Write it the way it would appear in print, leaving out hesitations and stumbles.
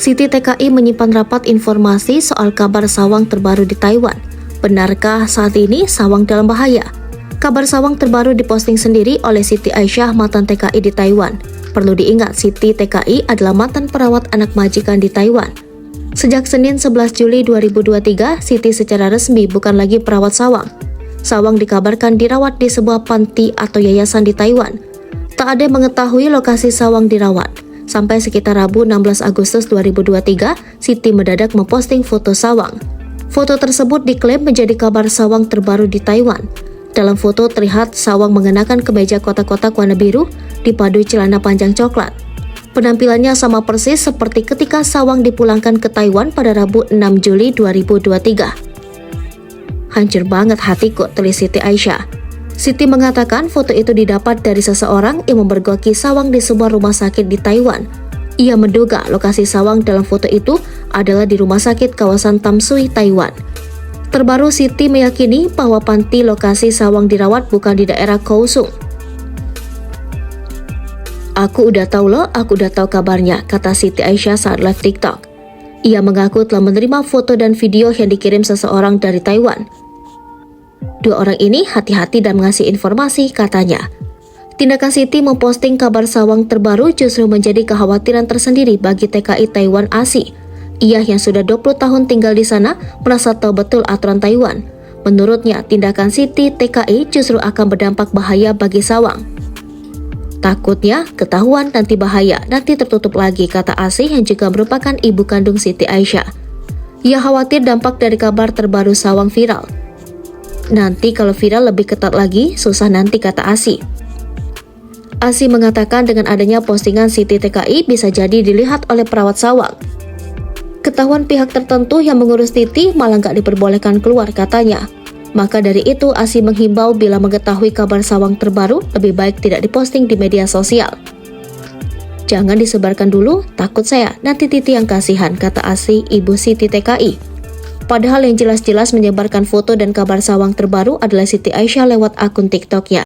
Siti TKI menyimpan rapat informasi soal kabar sawang terbaru di Taiwan. Benarkah saat ini sawang dalam bahaya? Kabar sawang terbaru diposting sendiri oleh Siti Aisyah, mantan TKI di Taiwan. Perlu diingat, Siti TKI adalah mantan perawat anak majikan di Taiwan. Sejak Senin 11 Juli 2023, Siti secara resmi bukan lagi perawat sawang. Sawang dikabarkan dirawat di sebuah panti atau yayasan di Taiwan. Tak ada yang mengetahui lokasi sawang dirawat. Sampai sekitar Rabu 16 Agustus 2023, Siti mendadak memposting foto sawang. Foto tersebut diklaim menjadi kabar sawang terbaru di Taiwan. Dalam foto terlihat sawang mengenakan kemeja kotak-kotak warna biru dipadui celana panjang coklat. Penampilannya sama persis seperti ketika sawang dipulangkan ke Taiwan pada Rabu 6 Juli 2023. Hancur banget hatiku, tulis Siti Aisyah. Siti mengatakan foto itu didapat dari seseorang yang memergoki sawang di sebuah rumah sakit di Taiwan. Ia menduga lokasi sawang dalam foto itu adalah di rumah sakit kawasan Tamsui, Taiwan. Terbaru, Siti meyakini bahwa panti lokasi sawang dirawat bukan di daerah Kaohsiung. Aku udah tahu loh, aku udah tahu kabarnya, kata Siti Aisyah saat live TikTok. Ia mengaku telah menerima foto dan video yang dikirim seseorang dari Taiwan. Dua orang ini hati-hati dan mengasih informasi, katanya. Tindakan Siti memposting kabar sawang terbaru justru menjadi kekhawatiran tersendiri bagi TKI Taiwan ASI. Ia yang sudah 20 tahun tinggal di sana merasa tahu betul aturan Taiwan. Menurutnya, tindakan Siti TKI justru akan berdampak bahaya bagi sawang. Takutnya ketahuan nanti bahaya, nanti tertutup lagi, kata ASI yang juga merupakan ibu kandung Siti Aisyah. Ia khawatir dampak dari kabar terbaru sawang viral. Nanti kalau viral lebih ketat lagi, susah nanti, kata ASI. ASI mengatakan dengan adanya postingan Siti TKI bisa jadi dilihat oleh perawat sawang. Ketahuan pihak tertentu yang mengurus Siti malah nggak diperbolehkan keluar, katanya. Maka dari itu ASI menghimbau bila mengetahui kabar sawang terbaru, lebih baik tidak diposting di media sosial. Jangan disebarkan dulu, takut saya, nanti Titi yang kasihan, kata ASI ibu Siti TKI. Padahal yang jelas-jelas menyebarkan foto dan kabar sawang terbaru adalah Siti Aisyah lewat akun TikToknya.